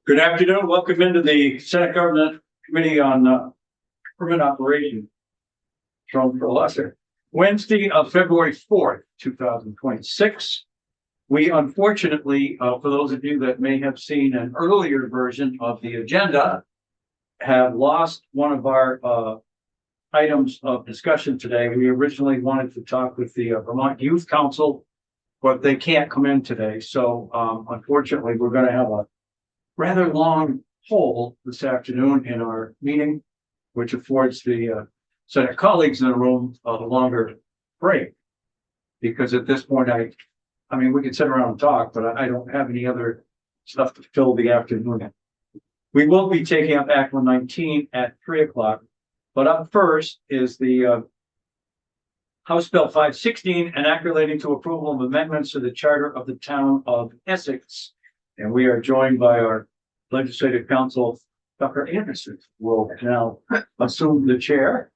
Good afternoon. Welcome into the Senate Government Committee on Permit Operation. Shown for lesser. Wednesday of February 4th, 2026. We unfortunately, for those of you that may have seen an earlier version of the agenda, have lost one of our items of discussion today. We originally wanted to talk with the Vermont Youth Council, but they can't come in today. So unfortunately, we're going to have a rather long poll this afternoon in our meeting, which affords the Senate colleagues in the room a longer break. Because at this point, I mean, we can sit around and talk, but I don't have any other stuff to fill the afternoon. We will be taking up Act 119 at 3 o'clock, but up first is the House Bill 516, an act relating to approval of amendments to the charter of the town of Essex. And we are joined by our legislative counsel, Tucker Anderson, who will now assume the chair.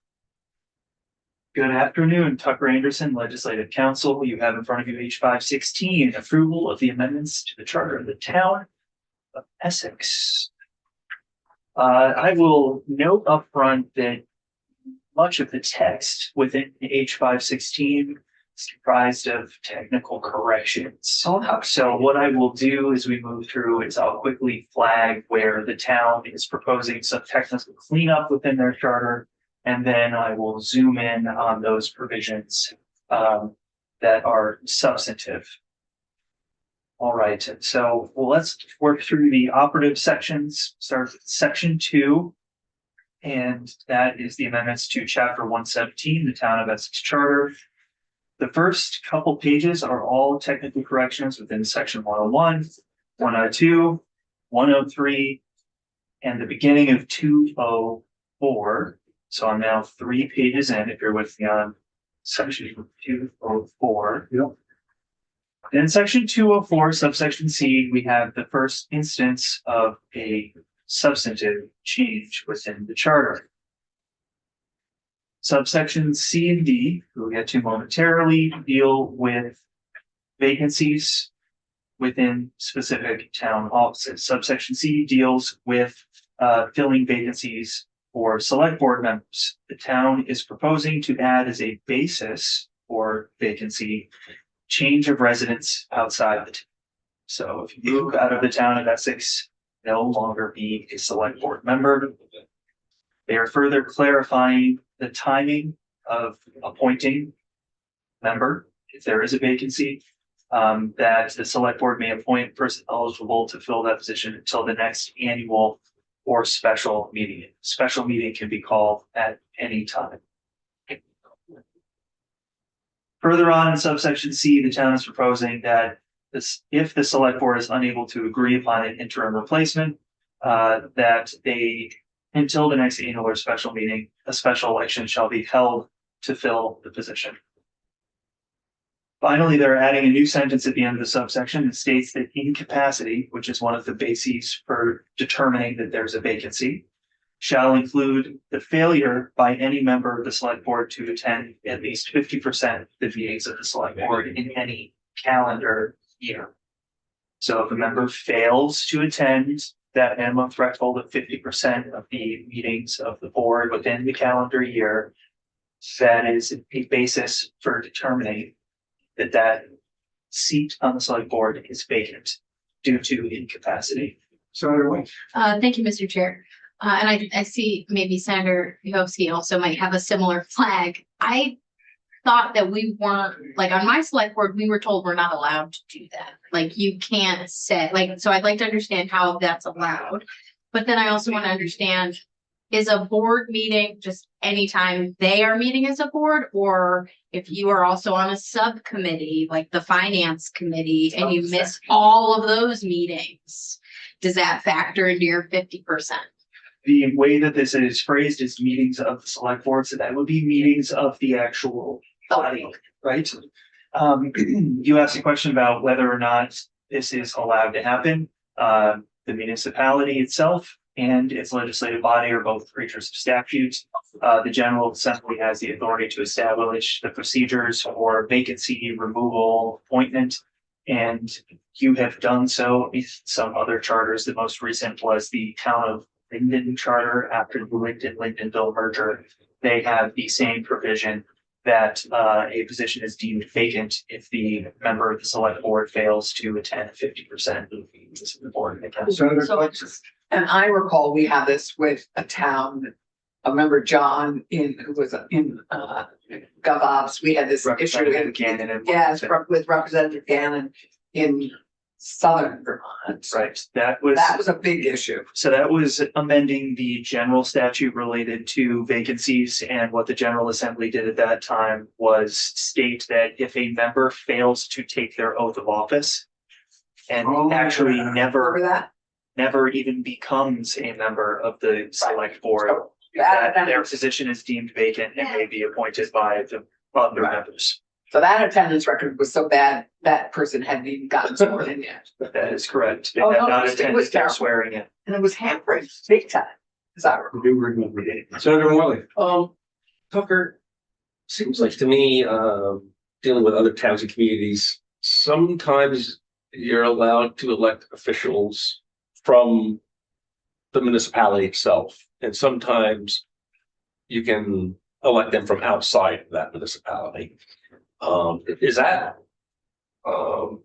Good afternoon, Tucker Anderson, Legislative Counsel. You have in front of you H516, approval of the amendments to the charter of the town of Essex. I will note up front that much of the text within H516 is comprised of technical corrections. So what I will do as we move through is I'll quickly flag where the town is proposing some technical cleanup within their charter, and then I will zoom in on those provisions that are substantive. All right, so let's work through the operative sections. Start with section 2. And that is the amendments to chapter 117, the town of Essex charter. The first couple pages are all technical corrections within section 101, 102, 103, and the beginning of 204. So I'm now 3 pages in, if you're with me on section 204. Yep. In section 204, subsection C, we have the first instance of a substantive change within the charter. Subsections C and D, who we'll get to momentarily, deal with vacancies within specific town offices. Subsection C deals with filling vacancies for select board members. The town is proposing to add as a basis for vacancy change of residence outside the town. So if you move out of the town of Essex, no longer be a select board member. They are further clarifying the timing of appointing member if there is a vacancy, that the select board may appoint a person eligible to fill that position until the next annual or special meeting. Special meeting can be called at any time. Further on in subsection C, the town is proposing that if the select board is unable to agree upon an interim replacement, that they, until the next annual or special meeting, a special election shall be held to fill the position. Finally, they're adding a new sentence at the end of the subsection that states that incapacity, which is one of the bases for determining that there's a vacancy, shall include the failure by any member of the select board to attend at least 50% of the meetings of the select board in any calendar year. So if a member fails to attend that minimum threshold of 50% of the meetings of the board within the calendar year, that is a basis for determining that seat on the select board is vacant due to incapacity. So Thank you, Mr. Chair. And I see maybe Senator Yuhovsky also might have a similar flag. I thought that we weren't, like on my select board, we were told we're not allowed to do that. Like you can't say, like, so I'd like to understand how that's allowed. But then I also want to understand, is a board meeting just anytime they are meeting as a board? Or if you are also on a subcommittee, like the finance committee, and you miss all of those meetings, does that factor into your 50%? The way that this is phrased is meetings of the select board, so that would be meetings of the actual body, right? You asked a question about whether or not this is allowed to happen. The municipality itself and its legislative body are both creatures of statute. The General Assembly has the authority to establish the procedures for vacancy, removal, appointment, And you have done so in some other charters. The most recent was the town of Linden charter after the Linden-Lindenville merger. They have the same provision that a position is deemed vacant if the member of the select board fails to attend 50% of the meetings of the board. Senator So, Flex? and I recall we had this with a town, I remember John who was in GovOps, we had this issue. Representative Gannon and Yes, Wilmington. with Representative Gannon in southern Vermont. Right, That was a big issue. so that was amending the general statute related to vacancies, and what the General Assembly did at that time was state that if a member fails to take their oath of office and Oh, actually Remember never that? even becomes a member of the select board, So that that, their position is deemed vacant and may be appointed by the other Right. members. so that attendance record was so bad, that person hadn't even gotten sworn in yet. That is correct. They Oh, have no, not it was attended their terrible. swearing in. And it was hampering big time, as I recall. I do remember that. Senator Wiley? Tucker, seems like to me, dealing with other towns and communities, sometimes you're allowed to elect officials from the municipality itself, and sometimes you can elect them from outside of that municipality. Is that,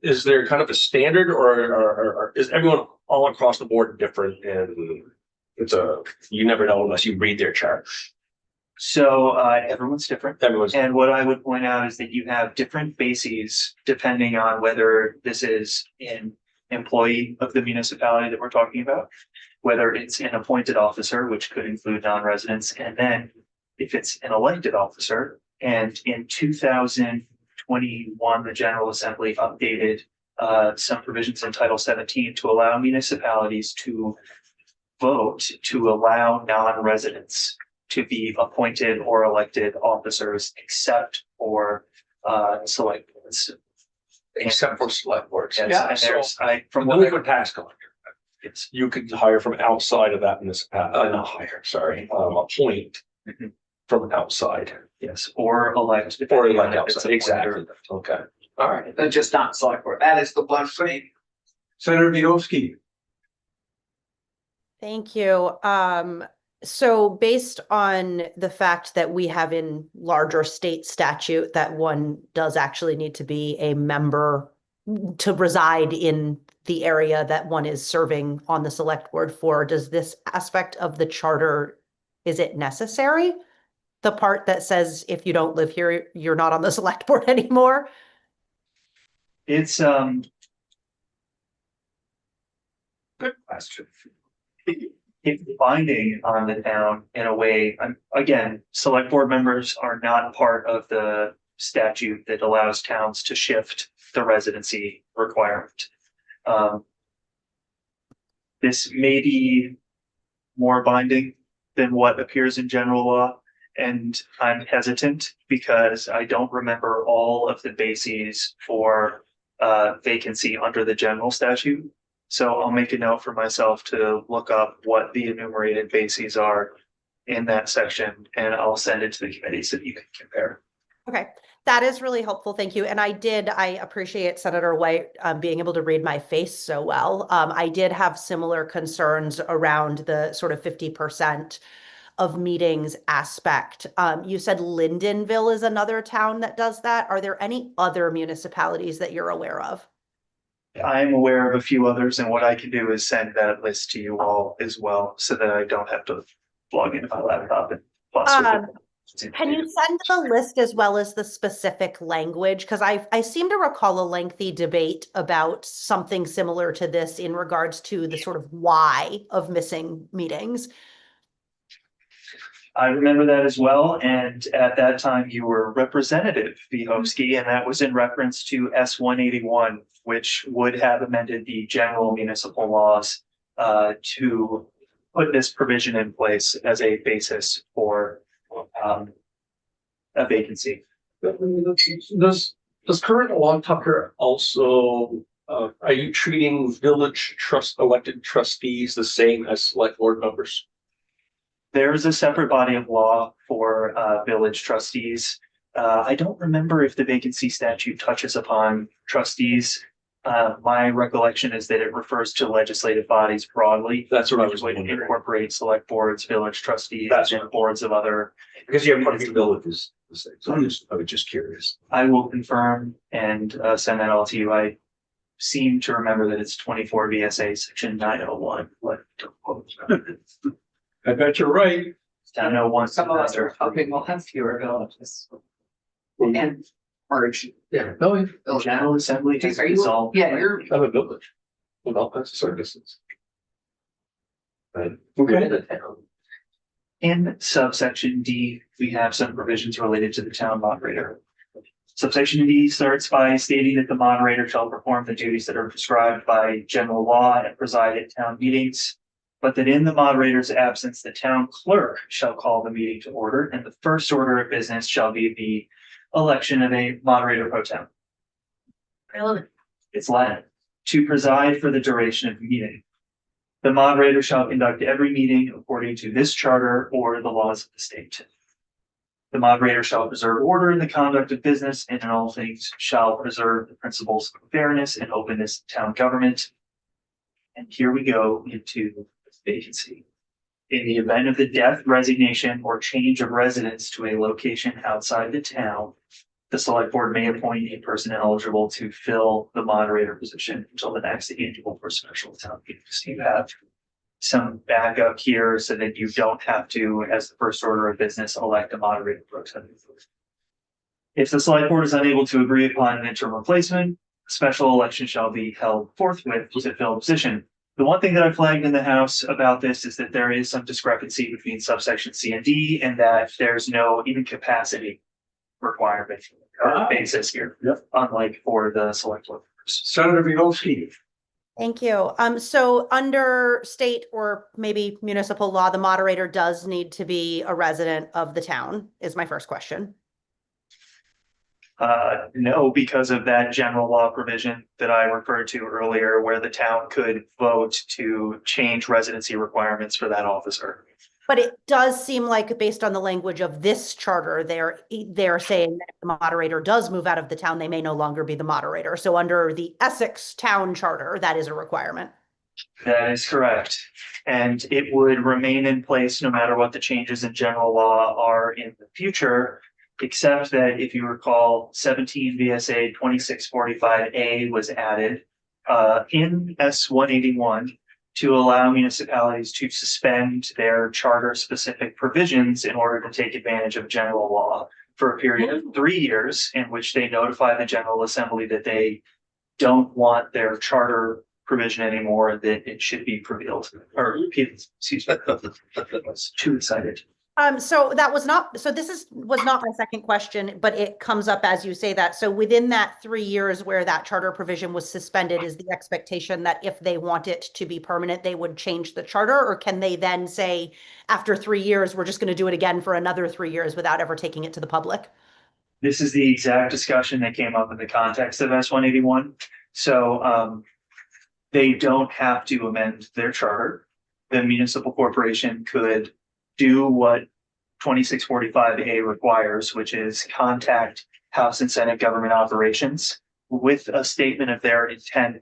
is there kind of a standard, or is everyone all across the board different? And you never know unless you read their chart. So everyone's different. Everyone's. And what I would point out is that you have different bases depending on whether this is an employee of the municipality that we're talking about, whether it's an appointed officer, which could include non-residents, and then if it's an elected officer. And in 2021, the General Assembly updated some provisions in Title 17 to allow municipalities to vote to allow non-residents to be appointed or elected officers, except for select boards. Except for select boards. Yes, Yeah, and so there's, from from what delinquent tax collector, it's you could hire from outside of that municipality, not hire, sorry, appoint Mhm. from outside. yes, or elect. Or depending on elect if it's outside, appointed or- exactly. Okay, all right. But just not select board. That is the one thing. Senator Vidovsky? Thank you. So based on the fact that we have in larger state statute that one does actually need to be a member to reside in the area that one is serving on the select board for, does this aspect of the charter, is it necessary? The part that says if you don't live here, you're not on the select board anymore? It's Good question. it's binding on the town in a way. Again, select board members are not part of the statute that allows towns to shift the residency requirement. This may be more binding than what appears in general law, and I'm hesitant because I don't remember all of the bases for vacancy under the general statute. So I'll make a note for myself to look up what the enumerated bases are in that section, and I'll send it to the committee so that you can compare. Okay, that is really helpful. Thank you. And I appreciate Senator White being able to read my face so well. I did have similar concerns around the sort of 50% of meetings aspect. You said Lindenville is another town that does that. Are there any other municipalities that you're aware of? I'm aware of a few others, and what I can do is send that list to you all as well, so that I don't have to log into my laptop and Can you send the list as well as the specific language? Because I seem to recall a lengthy debate about something similar to this in regards to the sort of why of missing meetings. I remember that as well, and at that time you were Representative Vyhovsky, and that was in reference to S-181, which would have amended the general municipal laws to put this provision in place as a basis for a vacancy. Does current law, Tucker, also, are you treating village elected trustees the same as select board members? There is a separate body of law for village trustees. I don't remember if the vacancy statute touches upon trustees. My recollection is that it refers to legislative bodies broadly. That's what I Which was would wondering. incorporate select boards, village trustees, That's and boards of other. Because you have quite a few villages, so I was just curious. I will confirm and send that all to you. I seem to remember that it's 24 VSA section 901. What? I bet you're right. 901. Some of us are hoping we'll have fewer villages. And merge. Yeah. The General Assembly has Are you- resolved. Yeah, you're, I'm a village. With all kinds of services. Right. Okay. In a town. In subsection D, we have some provisions related to the town moderator. Subsection D starts by stating that the moderator shall perform the duties that are prescribed by general law and preside at town meetings. But that in the moderator's absence, the town clerk shall call the meeting to order, and the first order of business shall be the election of a moderator pro tem. Relevant. It's Latin, to preside for the duration of the meeting. The moderator shall conduct every meeting according to this charter or the laws of the state. The moderator shall preserve order in the conduct of business and in all things shall preserve the principles of fairness and openness of town government. And here we go into vacancy. In the event of the death, resignation, or change of residence to a location outside the town, the select board may appoint a person eligible to fill the moderator position until the next annual or special town meeting. So you have some backup here so that you don't have to, as the first order of business, elect a moderator pro tem. If the select board is unable to agree upon an interim replacement, a special election shall be held forthwith to fill the position. The one thing that I flagged in the House about this is that there is some discrepancy between subsection C and D, and that there's no incapacity requirement or basis here. Yep. Unlike for the select board. Senator Vigolsky. Thank you. So under state or maybe municipal law, the moderator does need to be a resident of the town, is my first question. No, because of that general law provision that I referred to earlier, where the town could vote to change residency requirements for that officer. But it does seem like based on the language of this charter, they're saying that if the moderator does move out of the town, they may no longer be the moderator. So under the Essex town charter, that is a requirement. That is correct. And it would remain in place no matter what the changes in general law are in the future, except that if you recall, 17 VSA 2645A was added in S181 to allow municipalities to suspend their charter-specific provisions in order to take advantage of general law for a period of 3 years, in which they notify the General Assembly that they don't want their charter provision anymore, that it should be repealed or repealed. Excuse me. I was too excited. So that was not, so this was not my second question, but it comes up as you say that. So within that 3 years where that charter provision was suspended, is the expectation that if they want it to be permanent, they would change the charter? Or can they then say, after 3 years, we're just going to do it again for another 3 years without ever taking it to the public? This is the exact discussion that came up in the context of S181. So they don't have to amend their charter. The municipal corporation could do what 2645A requires, which is contact House and Senate government operations with a statement of their intent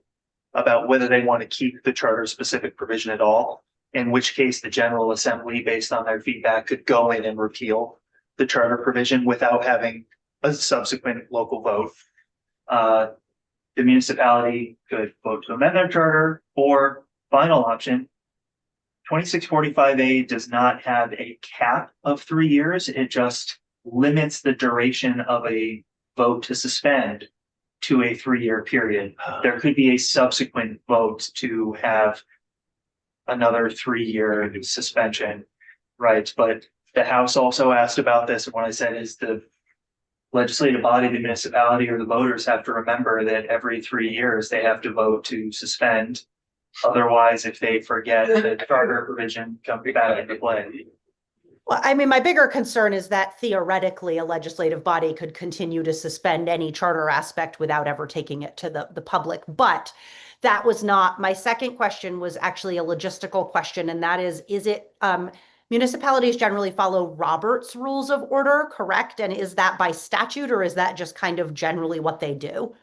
about whether they want to keep the charter specific provision at all, in which case the General Assembly, based on their feedback, could go in and repeal the charter provision without having a subsequent local vote. The municipality could vote to amend their charter, or final option, 2645A does not have a cap of 3 years. It just limits the duration of a vote to suspend to a 3-year period. There could be a subsequent vote to have another 3-year suspension, right? But the House also asked about this, and what I said is the legislative body, the municipality, or the voters have to remember that every 3 years they have to vote to suspend. Otherwise, if they forget, the charter provision comes back into play. Well, I mean, my bigger concern is that theoretically a legislative body could continue to suspend any charter aspect without ever taking it to the public. But that was not, my second question was actually a logistical question. And that is it, municipalities generally follow Robert's Rules of Order, correct? And is that by statute, or is that just kind of generally what they do?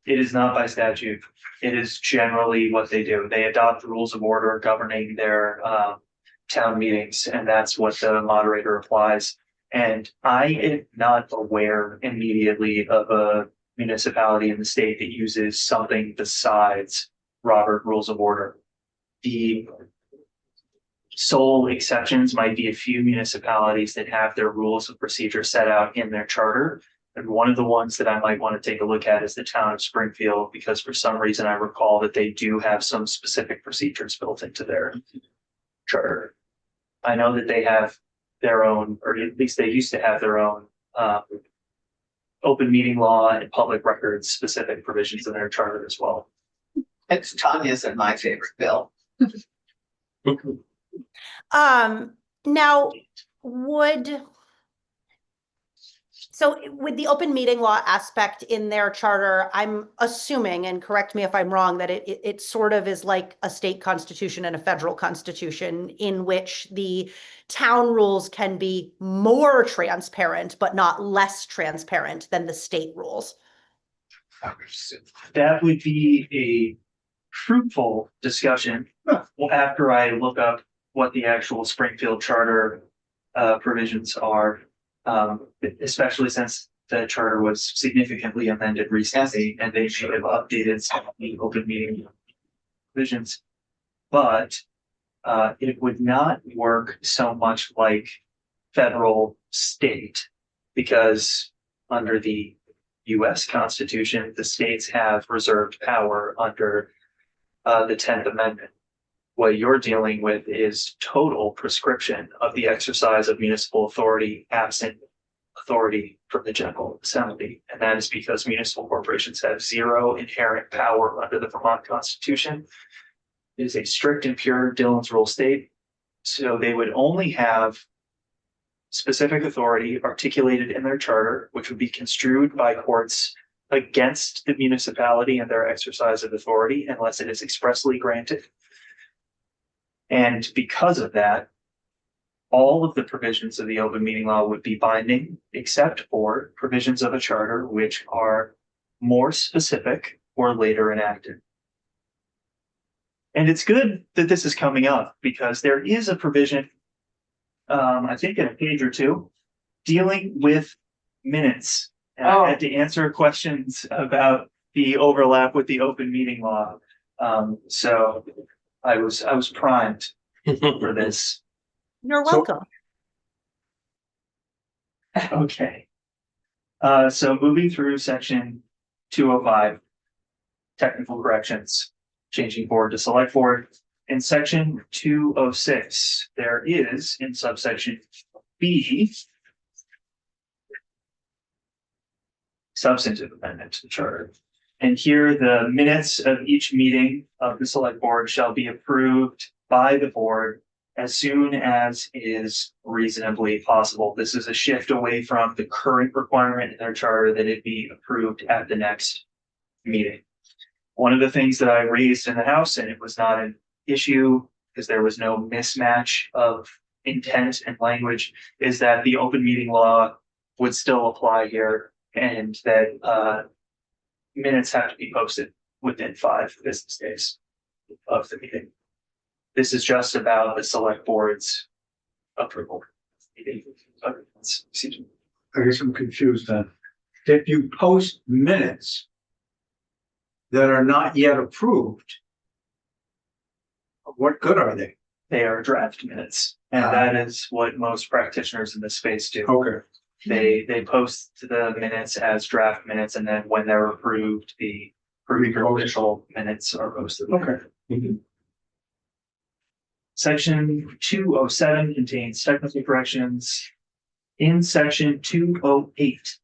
It is not by statute. It is generally what they do. They adopt rules of order governing their town meetings, and that's what the moderator applies. And I am not aware immediately of a municipality in the state that uses something besides Robert Rules of Order. The sole exceptions might be a few municipalities that have their rules of procedure set out in their charter. And one of the ones that I might want to take a look at is the town of Springfield, because for some reason I recall that they do have some specific procedures built into their charter. I know that they have their own, or at least they used to have their own open meeting law and public records specific provisions in their charter as well. It's Tanya's and my favorite bill. Now, so with the open meeting law aspect in their charter, I'm assuming, and correct me if I'm wrong, that it sort of is like a state constitution and a federal constitution in which the town rules can be more transparent, but not less transparent than the state rules. That would be a fruitful discussion after I look up what the actual Springfield charter provisions are, especially since the charter was significantly amended recently, and they should have updated some of the open meeting provisions. But it would not work so much like federal state, because under the US Constitution, the states have reserved power under the 10th Amendment. What you're dealing with is total prescription of the exercise of municipal authority absent authority from the General Assembly. And that is because municipal corporations have zero inherent power under the Vermont Constitution. It is a strict and pure Dillon's rule state. So they would only have specific authority articulated in their charter, which would be construed by courts against the municipality and their exercise of authority unless it is expressly granted. And because of that, all of the provisions of the open meeting law would be binding, except for provisions of a charter which are more specific or later enacted. And it's good that this is coming up because there is a provision, I think in a page or two, dealing with minutes. And I had to answer questions about the overlap with the open meeting law. So I was primed for this. You're So- welcome. Okay. So moving through section 205, technical corrections, changing board to select board. In section 206, there is in subsection B, substantive amendment to the charter. And here the minutes of each meeting of the select board shall be approved by the board as soon as is reasonably possible. This is a shift away from the current requirement in their charter that it be approved at the next meeting. One of the things that I raised in the House, and it was not an issue because there was no mismatch of intent and language, is that the open meeting law would still apply here, and that minutes have to be posted within 5 business days of the meeting. This is just about the select board's approval. Excuse me. I guess I'm confused then. If you post minutes that are not yet approved, what good are they? They are draft minutes, and that is what most practitioners in this space do. Okay. They post the minutes as draft minutes, and then when they're approved, the official minutes are posted. Okay. Section 207 contains technical corrections. In section 208,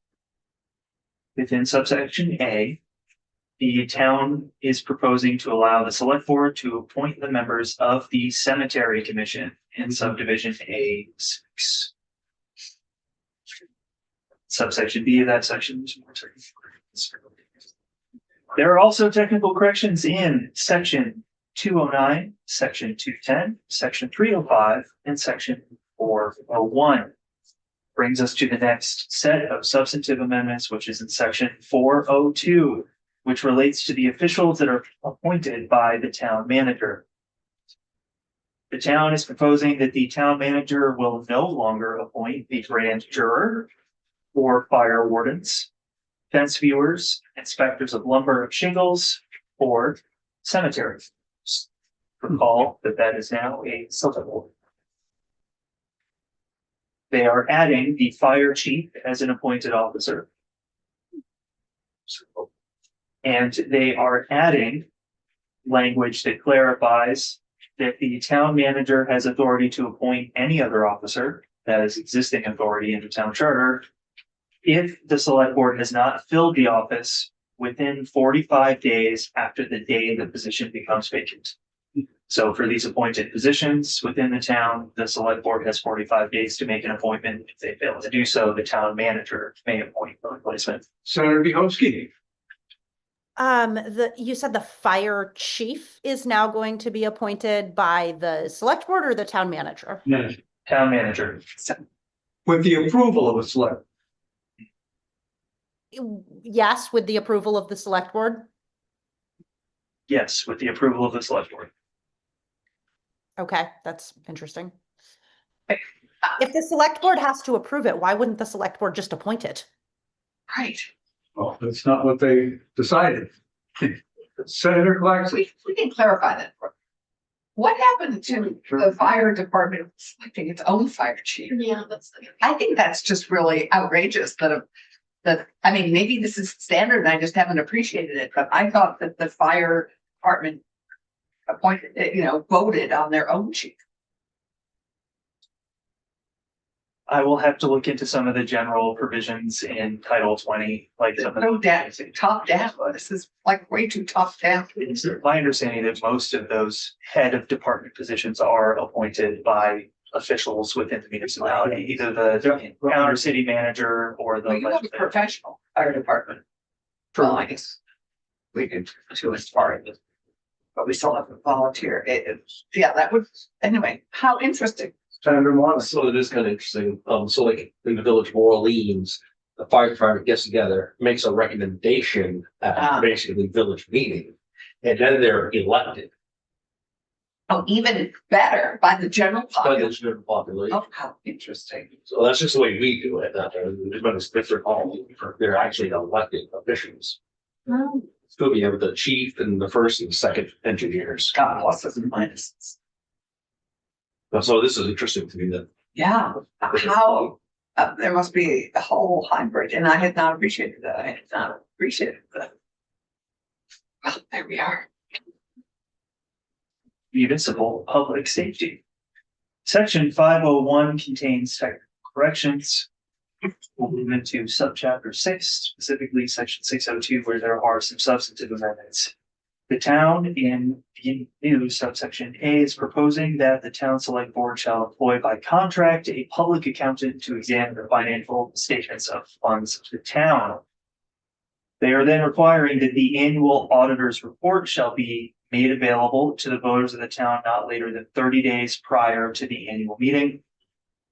within subsection A, the town is proposing to allow the select board to appoint the members of the cemetery commission in subdivision A6. Subsection B of that section is more technical corrections. There are also technical corrections in section 209, section 210, section 305, and section 401. Brings us to the next set of substantive amendments, which is in section 402, which relates to the officials that are appointed by the town manager. The town is proposing that the town manager will no longer appoint the grand juror or fire wardens, fence viewers, inspectors of lumber and shingles, or cemeteries. Recall that that is now a select board. They are adding the fire chief as an appointed officer. And they are adding language that clarifies that the town manager has authority to appoint any other officer, that is existing authority in the town charter, if the select board has not filled the office within 45 days after the day the position becomes vacant. So for these appointed positions within the town, the select board has 45 days to make an appointment. If they fail to do so, the town manager may appoint the replacement. Senator Bihowski. You said the fire chief is now going to be appointed by the select board or the town manager? Yes. Town manager. With the approval of a select. Yes, with the approval of the select board? Yes, with the approval of the select board. Okay, that's interesting. If the select board has to approve it, why wouldn't the select board just appoint it? Right. Well, that's not what they decided. Senator Claxton. We can clarify that. What happened to the fire department selecting its own fire chief? Yeah, that's. I think that's just really outrageous I mean, maybe this is standard and I just haven't appreciated it, but I thought that the fire department voted on their own chief. I will have to look into some of the general provisions in Title 20, like some of No down, top down. This is like way too top down. It's my understanding that most of those head of department positions are appointed by officials within the municipality, either the town or city manager or the Well, you have a legislature. professional fire department. Well, I guess we could to as far as, but we still have a volunteer. Yeah, that would, anyway, how interesting. Senator Monahan. So it is kind of interesting. So like in the village of Orleans, the fire department gets together, makes a recommendation Ah. at basically village meeting, and then they're elected Oh, even better by the general by the population. general population. Oh, how interesting. So that's just the way we do it. But it's different. They're actually elected officials. So we have the chief and the first and second engineers. Got pluses and minuses. So this is interesting to me that. Yeah, how, there must be a whole hybrid, and I had not appreciated that. I had not appreciated that. Well, there we are. Municipal public safety. Section 501 contains technical corrections. We'll move into subchapter 6, specifically section 602, where there are some substantive amendments. The town in the new subsection A is proposing that the town select board shall employ by contract a public accountant to examine the financial statements of funds of the town. They are then requiring that the annual auditor's report shall be made available to the voters of the town not later than 30 days prior to the annual meeting.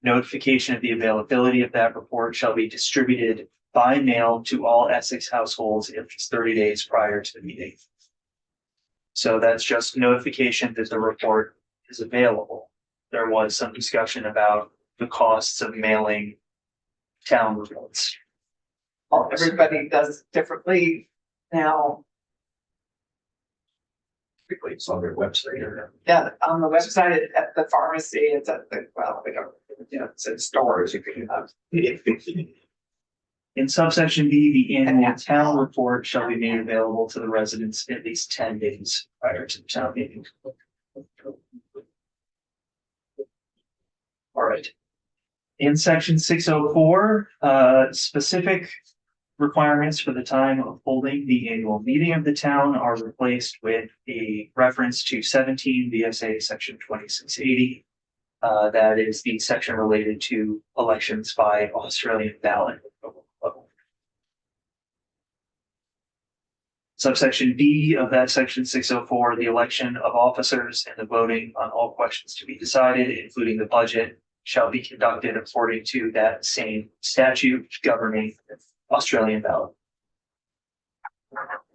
Notification of the availability of that report shall be distributed by mail to all Essex households if it's 30 days prior to the meeting. So that's just notification that the report is available. There was some discussion about the costs of mailing town reports. Everybody does differently now. Typically, it's on their website or. Yeah, on the website, at the pharmacy, it's at the, well, we don't, it's in stores, you can have. In subsection B, the annual town report shall be made available to the residents at least 10 days prior to the town meeting. All right. In section 604, specific requirements for the time of holding the annual meeting of the town are replaced with a reference to 17 VSA section 2680. That is the section related to elections by Australian ballot. Subsection B of that section 604, the election of officers and the voting on all questions to be decided, including the budget, shall be conducted according to that same statute governing Australian ballot.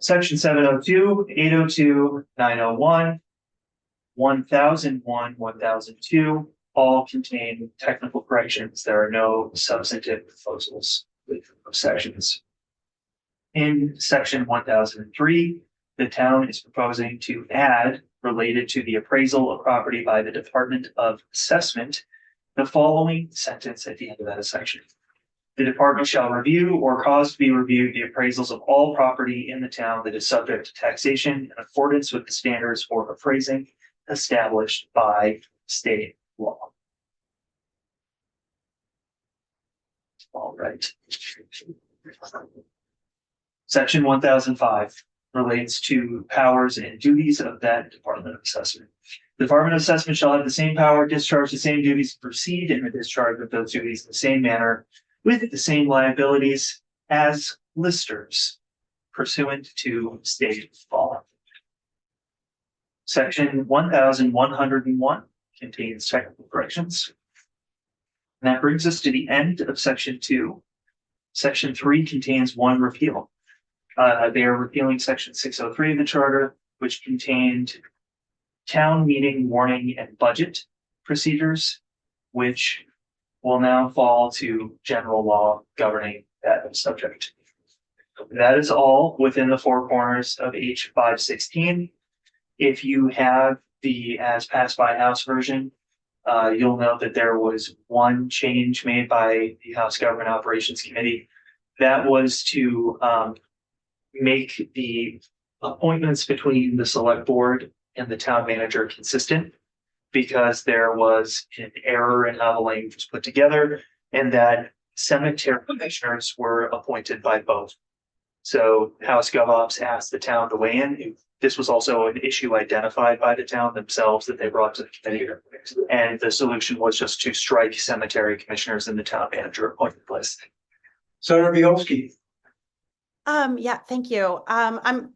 Section 702, 802, 901, 1001, 1002, all contain technical corrections. There are no substantive proposals with those sections. In section 1003, the town is proposing to add, related to the appraisal of property by the Department of Assessment, the following sentence at the end of that section. The department shall review or cause to be reviewed the appraisals of all property in the town that is subject to taxation in accordance with the standards for appraising established by state law. All right. Section 1005 relates to powers and duties of that Department of Assessment. The Department of Assessment shall have the same power, discharge the same duties, proceed in the discharge of those duties in the same manner with the same liabilities as listers pursuant to state law. Section 1101 contains technical corrections. And that brings us to the end of section 2. Section 3 contains one repeal. They are repealing section 603 of the charter, which contained town meeting warning and budget procedures, which will now fall to general law governing that subject. That is all within the four corners of H 516. If you have the as passed by House version, you'll note that there was one change made by the House Government Operations Committee. That was to make the appointments between the select board and the town manager consistent, because there was an error in how the language was put together, and that cemetery commissioners were appointed by both. So House GovOps asked the town to weigh in. This was also an issue identified by the town themselves that they brought to the committee. And the solution was just to strike cemetery commissioners in the town manager appointed list. Senator Bielski. Yeah, thank you.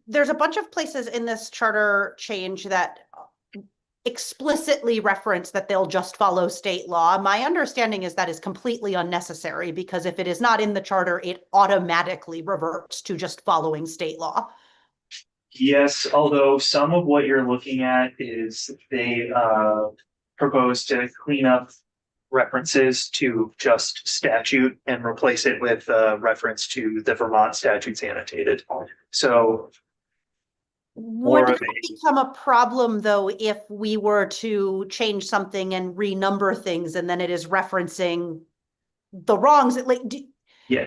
There's a bunch of places in this charter change that explicitly reference that they'll just follow state law. My understanding is that is completely unnecessary, because if it is not in the charter, it automatically reverts to just following state law. Yes, although some of what you're looking at is they propose to clean up references to just statute and replace it with reference to the Vermont statutes annotated. So would it become a problem though if we were to change something and renumber things and then it is referencing the wrongs? Yeah.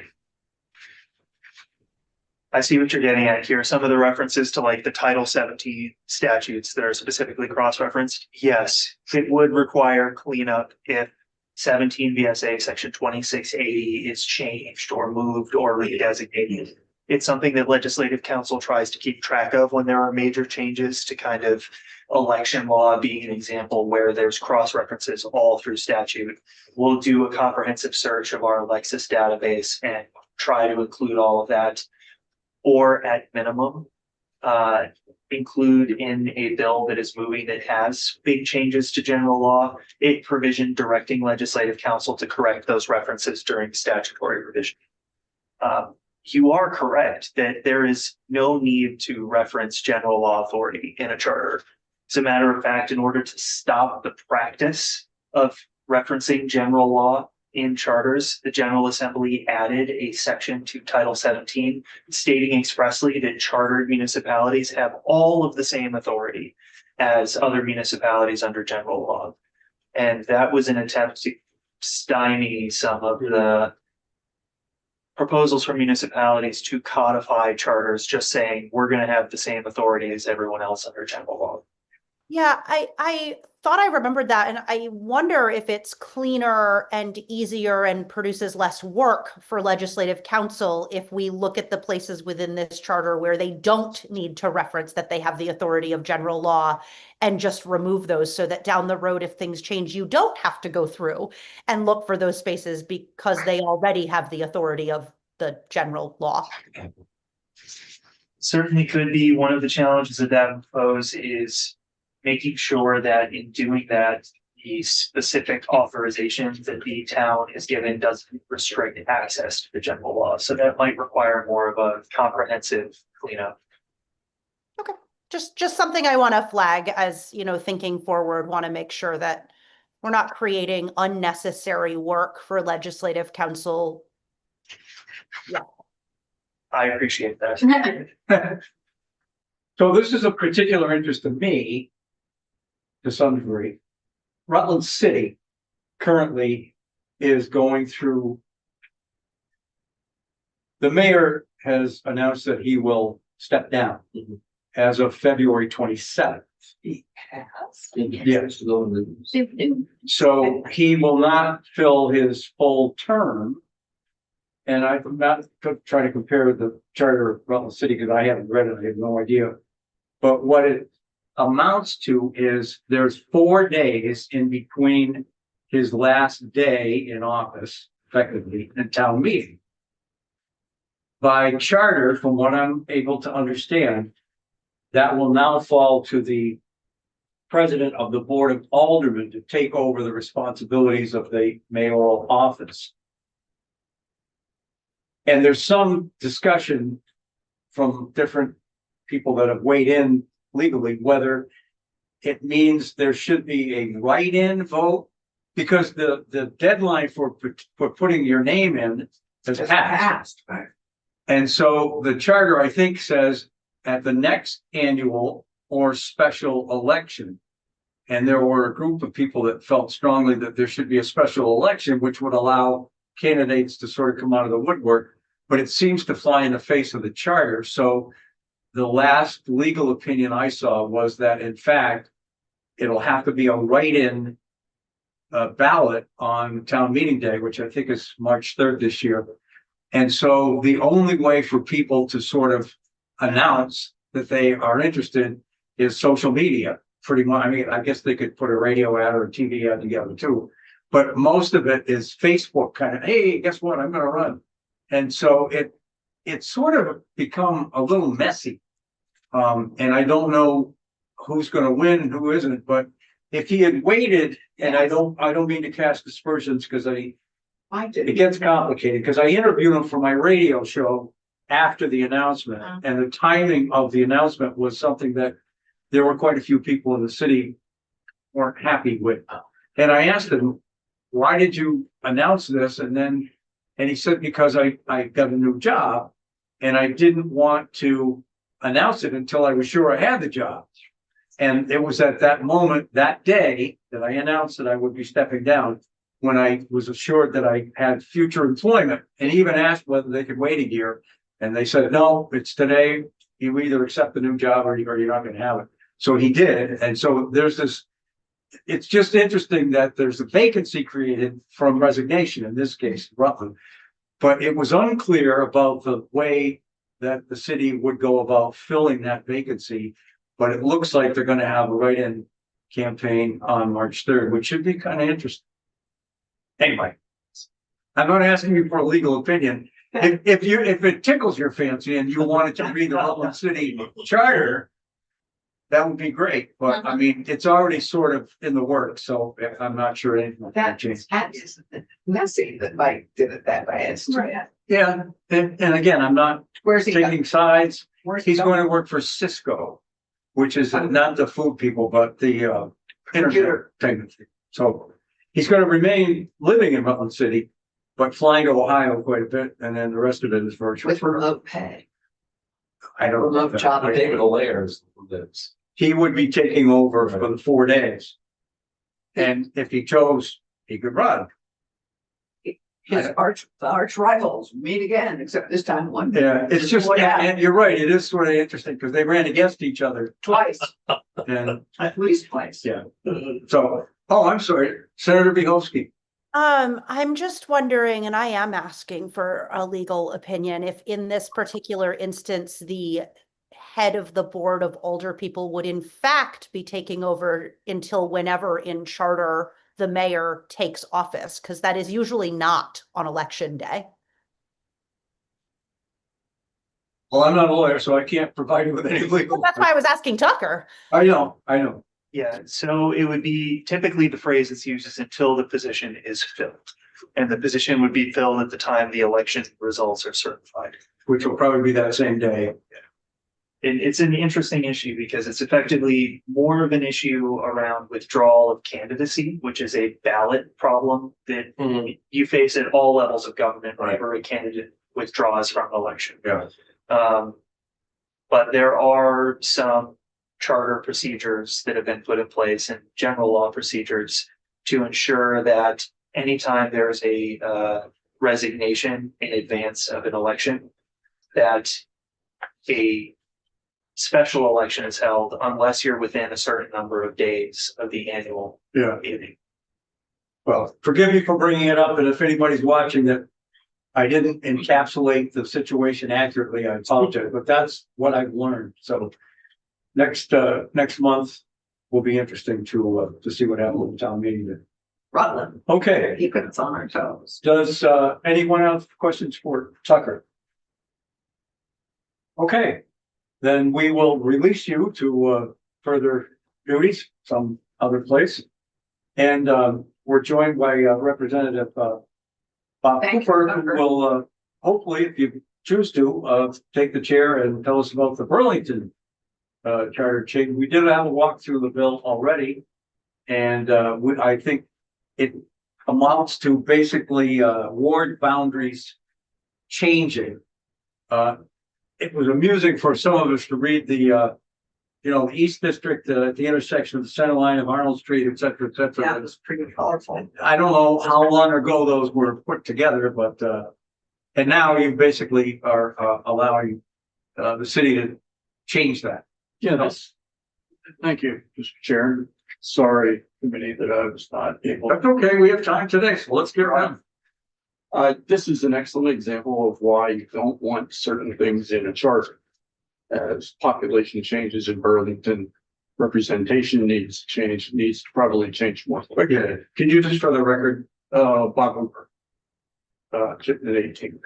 I see what you're getting at here. Some of the references to like the Title 17 statutes that are specifically cross-referenced. Yes, it would require cleanup if 17 VSA section 2680 is changed or moved or redesignated. It's something that Legislative Council tries to keep track of when there are major changes to kind of election law being an example where there's cross references all through statute. We'll do a comprehensive search of our Lexis database and try to include all of that, or at minimum, include in a bill that is moving that has big changes to general law, a provision directing Legislative Council to correct those references during statutory revision. You are correct that there is no need to reference general law authority in a charter. As a matter of fact, in order to stop the practice of referencing general law in charters, the General Assembly added a section to Title 17 stating expressly that chartered municipalities have all of the same authority as other municipalities under general law. And that was an attempt to stymie some of the proposals from municipalities to codify charters, just saying we're going to have the same authority as everyone else under general law. Yeah, I thought I remembered that, and I wonder if it's cleaner and easier and produces less work for Legislative Council if we look at the places within this charter where they don't need to reference that they have the authority of general law and just remove those, so that down the road, if things change, you don't have to go through and look for those spaces because they already have the authority of the general law. Certainly could be. One of the challenges that would pose is making sure that in doing that, the specific authorizations that the town is given doesn't restrict access to the general law. So that might require more of a comprehensive cleanup. just something I want to flag as, thinking forward, want to make sure that we're not creating unnecessary work for legislative council. I appreciate that. So this is of particular interest to me, to some degree. Rutland City currently is going through. The mayor has announced that he will step down as of February 27th. He has. Yes. Super. So he will not fill his full term. And I'm not trying to compare the charter of Rutland City because I haven't read it, I have no idea. But what it amounts to is there's 4 days in between his last day in office, effectively, and town meeting. By charter, from what I'm able to understand, that will now fall to the president of the Board of Aldermen to take over the responsibilities of the mayoral office. And there's some discussion from different people that have weighed in legally, whether it means there should be a write-in vote, because the deadline for putting your name in has passed. And so the charter, I think, says at the next annual or special election. And there were a group of people that felt strongly that there should be a special election, which would allow candidates to sort of come out of the woodwork. But it seems to fly in the face of the charter. So the last legal opinion I saw was that, in fact, it'll have to be a write-in ballot on town meeting day, which I think is March 3rd this year. And so the only way for people to sort of announce that they are interested is social media. Pretty much. I mean, I guess they could put a radio ad or a TV ad together too, but most of it is Facebook kind of, hey, guess what? I'm going to run. And so it's sort of become a little messy. And I don't know who's going to win and who isn't, but if he had waited, and I don't mean to cast aspersions because it gets complicated, because I interviewed him for my radio show after the announcement, and the timing of the announcement was something that there were quite a few people in the city weren't happy with. And I asked him, why did you announce this? And he said, because I got a new job and I didn't want to announce it until I was sure I had the job. And it was at that moment, that day, that I announced that I would be stepping down, when I was assured that I had future employment, and even asked whether they could wait a year. And they said, no, it's today. You either accept the new job or you're not going to have it. So he did. And so there's this, it's just interesting that there's a vacancy created from resignation, in this case, Rutland. But it was unclear about the way that the city would go about filling that vacancy. But it looks like they're going to have a write-in campaign on March 3rd, which should be kind of interesting. Anyway, I'm not asking you for a legal opinion. If it tickles your fancy and you wanted to read the Rutland City Charter, that would be great. But I mean, it's already sort of in the works, so I'm not sure anything will change. That is messy that Mike did it that way. It's Yeah, and again, I'm not Where's he taking sides. Where's He's going to work for Cisco, which is not the food people, but the internet technology. So he's going to remain living in Rutland City, but flying to Ohio quite a bit, and then the rest of it is virtual. with remote pay. I don't know. Remote job. David O'Layer's lives. He would be taking over for the 4 days. And if he chose, he could run. His arch rivals meet again, except this time one. Yeah, it's just, and you're right, it is sort of interesting because they ran against each other Twice, and at least twice. yeah. So, I'm sorry, Senator Bieholsky. I'm just wondering, and I am asking for a legal opinion, if in this particular instance, the head of the Board of Older People would in fact be taking over until whenever in charter the mayor takes office, because that is usually not on election day. Well, I'm not a lawyer, so I can't provide you with any legal. That's why I was asking Tucker. I know. Yeah, so it would be typically the phrase that's used is until the position is filled. And the position would be filled at the time the election results are certified. Which will probably be that same day. it's an interesting issue because it's effectively more of an issue around withdrawal of candidacy, which is a ballot problem that you face at all levels of government whenever a candidate withdraws from election. Yeah. But there are some charter procedures that have been put in place and general law procedures to ensure that anytime there's a resignation in advance of an election, that a special election is held unless you're within a certain number of days of the annual Yeah. meeting. Well, forgive me for bringing it up, and if anybody's watching that I didn't encapsulate the situation accurately, I apologize, but that's what I've learned. So next month will be interesting to see what happens with the town meeting. Rutland, Okay, keeping us on our toes. does anyone have questions for Tucker? Okay, then we will release you to further duties some other place. And we're joined by Representative Bob Thank you, Cooper, who Tucker. will hopefully, if you choose to, take the chair and tell us about the Burlington charter change. We did have a walk through the bill already. And I think it amounts to basically ward boundaries changing. It was amusing for some of us to read the the East District at the intersection of the center line of Arnold Street, et cetera, et cetera. Yeah, it's pretty colorful. I don't know how long ago those were put together, but and now you basically are allowing the city to change that. Yes. Thank you, Mr. Chair. Sorry, committee, that I was not able. That's okay. We have time today, so let's get around. This is an excellent example of why you don't want certain things in a charter. As population changes in Burlington, representation needs to change, needs to probably change more quickly. Yeah. Can you just for the record? Bob Hooper. Chittenden 18.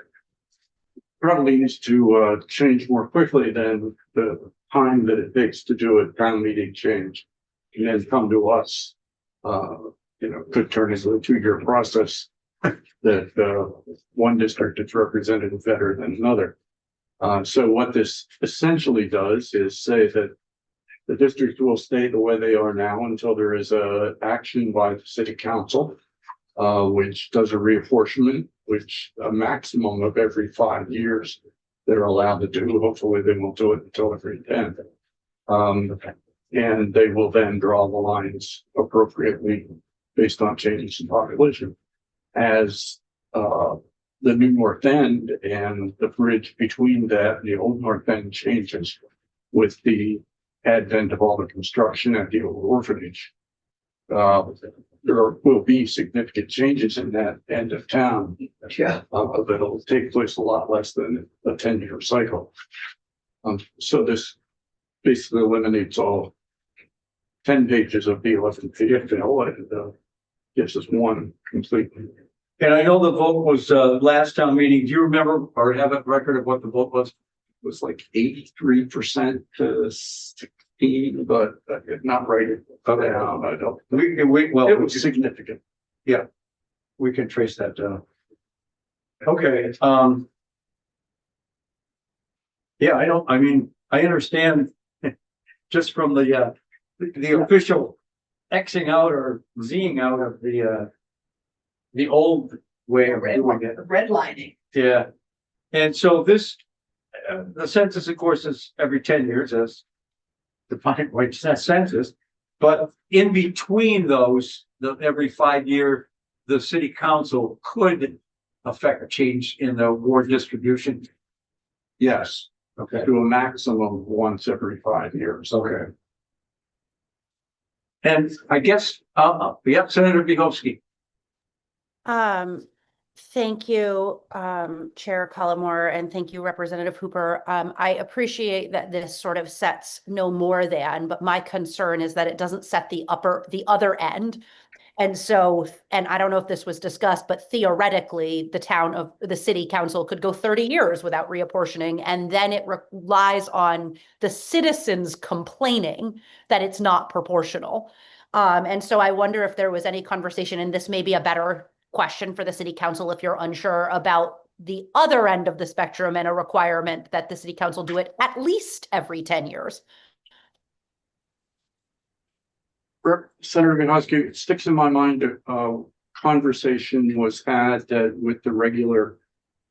Probably needs to change more quickly than the time that it takes to do a town meeting change. And then come to us, could turn into a 2-year process that one district is represented better than another. So what this essentially does is say that the districts will stay the way they are now until there is a action by the city council, which does a reapportionment, which a maximum of every 5 years they're allowed to do. Hopefully they won't do it until every 10. And they will then draw the lines appropriately based on changes in population. As the new North End and the bridge between that and the old North End changes with the advent of all the construction at the old orphanage. There will be significant changes in that end of town. Yeah. That'll take place a lot less than a 10-year cycle. So this basically eliminates all 10 pages of the 11-page bill and gives us one completely. And I know the vote was last town meeting. Do you remember or have a record of what the vote was? It was like 83% to 16, but I did not write it down. I don't. Well, It was significant. we can trace that down. Okay, yeah, I understand just from the official Xing out or Zing out of the old way of doing it. Redlining. Yeah. And so this, the census, of course, is every 10 years as defined by census. But in between those, every 5 year, the city council could affect a change in the ward distribution. Yes, Okay. to a maximum once every 5 years. Okay. And I guess, Senator Biehovsky. Thank you, Chair Cullimore, and thank you, Representative Hooper. I appreciate that this sort of sets no more than, but my concern is that it doesn't set the other end. And so, and I don't know if this was discussed, but theoretically, the city council could go 30 years without reapportioning, and then it relies on the citizens complaining that it's not proportional. And so I wonder if there was any conversation, and this may be a better question for the city council if you're unsure about the other end of the spectrum and a requirement that the city council do it at least every 10 years. Senator Minkowski, it sticks in my mind, conversation was had that with the regular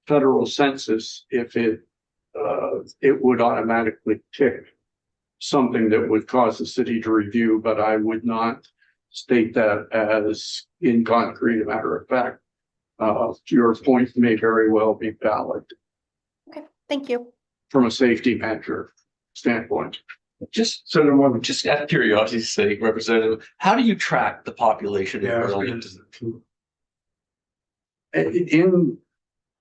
federal census, if it would automatically tick something that would cause the city to review, but I would not state that as in concrete, a matter of fact. Your point may very well be valid Okay, thank you. from a safety measure standpoint. Just, Senator Morgan. just out of curiosity's sake, Representative, how do you track the population in Yeah, Burlington? In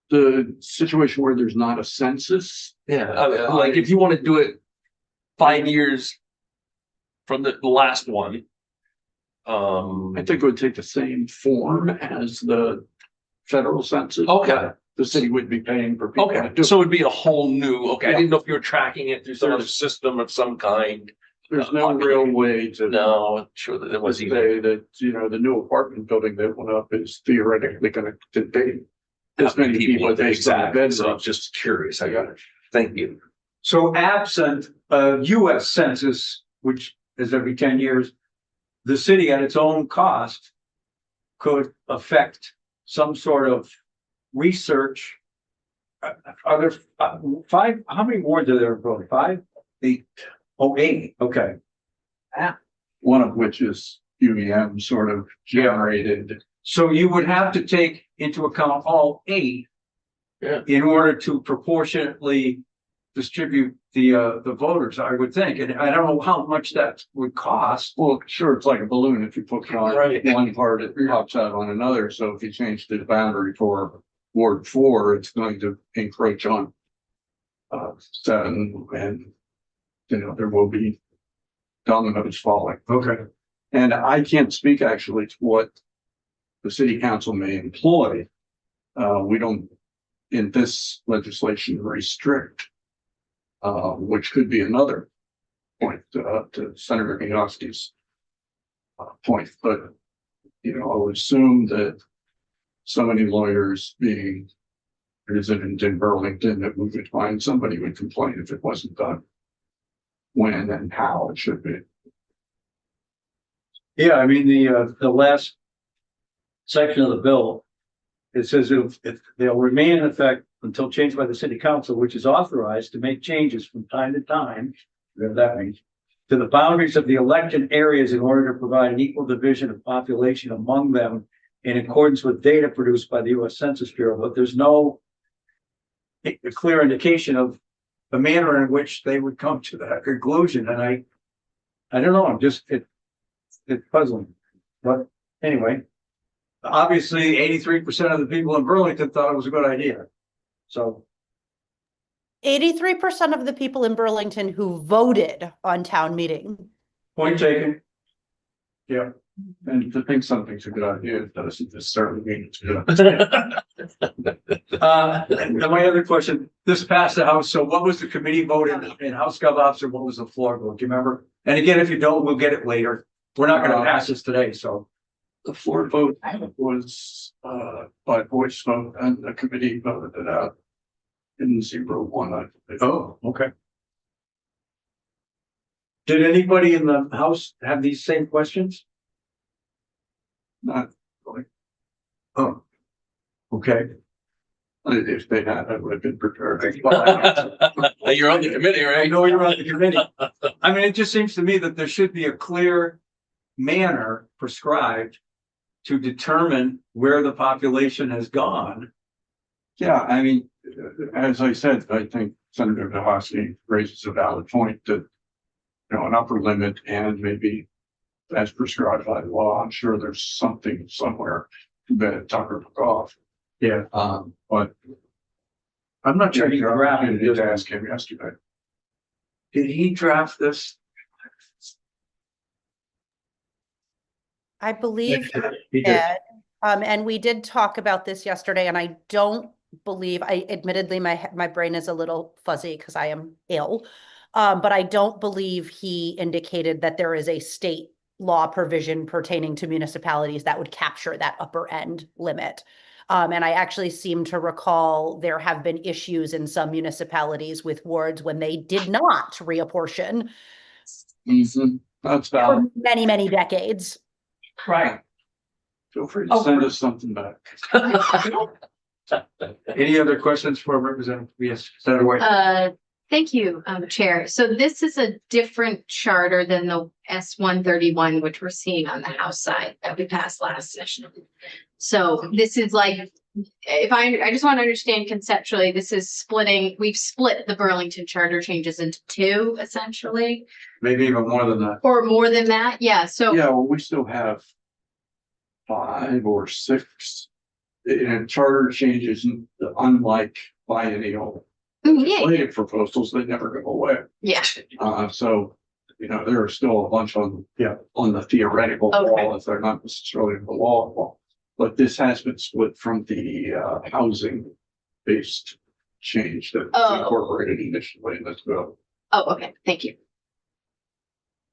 the situation where there's not a census, Yeah, like if you want to do it 5 years from the last one. I think it would take the same form as the federal census. Okay, The city would be paying for people to okay, do. so it'd be a whole new, okay, I Yeah. didn't know if you were tracking it through some other There's- system of some kind. There's no real way to No, I'm sure that there was say even. that, the new apartment building that went up is theoretically gonna contain as many people based on the Exactly, so I'm bedrooms. just curious, I got it, thank you. So absent a US census, which is every 10 years, the city at its own cost could affect some sort of research. Are there five, how many wards are there, bro? 5? 8, Oh, 8, okay. one of which is UVM sort of generated. So you would have to take into account all 8. Yeah. In order to proportionately distribute the voters, I would think, and I don't know how much that would cost. Well, sure, it's like a balloon. If you put it on Right. one part, it pops out on another. So if you change the boundary for Ward 4, it's going to encroach on 7, and there will be dominoes falling. Okay. And I can't speak actually to what the city council may employ. We don't, in this legislation, restrict, which could be another point to Senator Minkowski's point. But, I would assume that so many lawyers being resident in Burlington that we could find somebody would complain if it wasn't done when and how it should be. Yeah, I mean, the last section of the bill, it says they'll remain in effect until changed by the city council, which is authorized to make changes from time to time, whatever that means, to the boundaries of the election areas in order to provide an equal division of population among them in accordance with data produced by the US Census Bureau, but there's no clear indication of the manner in which they would come to that conclusion, and I don't know, it's puzzling, but anyway. Obviously, 83% of the people in Burlington thought it was a good idea. So, 83% of the people in Burlington who voted on town meeting. point taken. Yeah. And to think something's a good idea doesn't necessarily mean it's good. And my other question, this passed the House, so what was the committee vote in House Gov Ops, or what was the floor vote? Do you remember? And again, if you don't, we'll get it later. We're not gonna pass this today, so. The floor vote was by voice vote, and the committee voted it out in 0-1. I think. Oh, okay. Did anybody in the House have these same questions? Not Oh. Okay. if they had, I would have been prepared. You're on the committee, I right? know you're on the committee. I mean, it just seems to me that there should be a clear manner prescribed to determine where the population has gone. Yeah, I mean, as I said, I think Senator DeHoski raises a valid point that, an upper limit and maybe as prescribed by law. I'm sure there's something somewhere that Tucker took off. Yeah. But I'm not sure he I drafted did this. ask him yesterday. Did he draft this? I believe He did. did. And we did talk about this yesterday, and I don't believe, admittedly, my brain is a little fuzzy because I am ill. But I don't believe he indicated that there is a state law provision pertaining to municipalities that would capture that upper end limit. And I actually seem to recall there have been issues in some municipalities with wards when they did not reapportion That's for valid. many, many decades. Right. Feel free to send us something back. Any other questions for Representative? Yes, Senator White. Thank you, Chair. So this is a different charter than the S-131, which we're seeing on the House side that we passed last session. So this is like, if I just want to understand conceptually, this is splitting, we've split the Burlington charter changes into two essentially, Maybe even more than that. or more than that. Yeah, so. Yeah, well, we still have 5 or 6 charter changes, unlike biennial Yeah, legislative proposals, they never go away. yeah. So, there are still a bunch on the theoretical Okay. wall, if they're not necessarily in the law. But this has been split from the housing based change that was Oh. incorporated initially in this bill. Oh, okay. Thank you.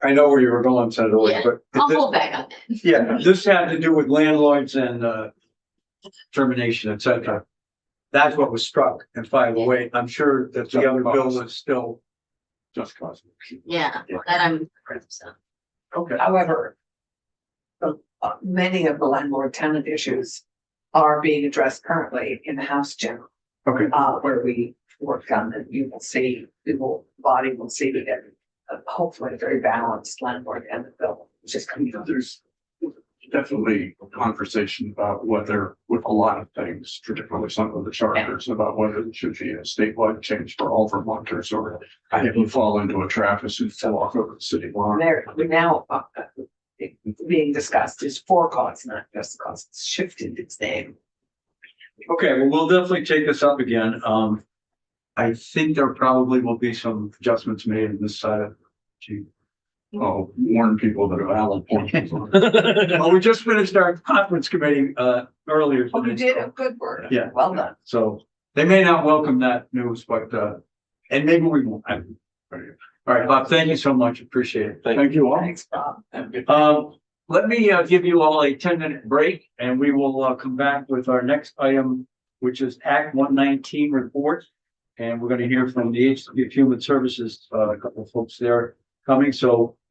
I know where you were going, Senator White, Yeah. but. I'll this- hold back on that. Yeah, this had to do with landlords and termination, et cetera. That's what was struck in 508. I'm sure that the other bill was still. Just cause. Yeah, that I'm. So. Okay. However, many of the landlord tenant issues are being addressed currently in the House General, Okay. where we worked on it. You will see, the body will see that hopefully a very balanced landlord tenant bill, which is coming up. There's definitely a conversation about whether, with a lot of things, particularly some of the charters, about whether it should be a statewide change for all Vermonters, or if you fall into a trap as soon as you walk over the city line. There, now, being discussed is for cause, not just cause. It's shifted its name. Okay, well, we'll definitely take this up again. I think there probably will be some adjustments made on this side of. Gee. Oh, warn people that are valid points. Well, we just finished our conference committee earlier. Oh, you today, did a good work. Yeah. Well done. So they may not welcome that news, but and maybe we won't. All right, Bob, thank you so much. Appreciate it. Thank you all. Thanks, Bob. Let me give you all a 10-minute break and we will come back with our next item, which is Act 119 report. And we're going to hear from the Agency of Human Services, a couple of folks there coming. So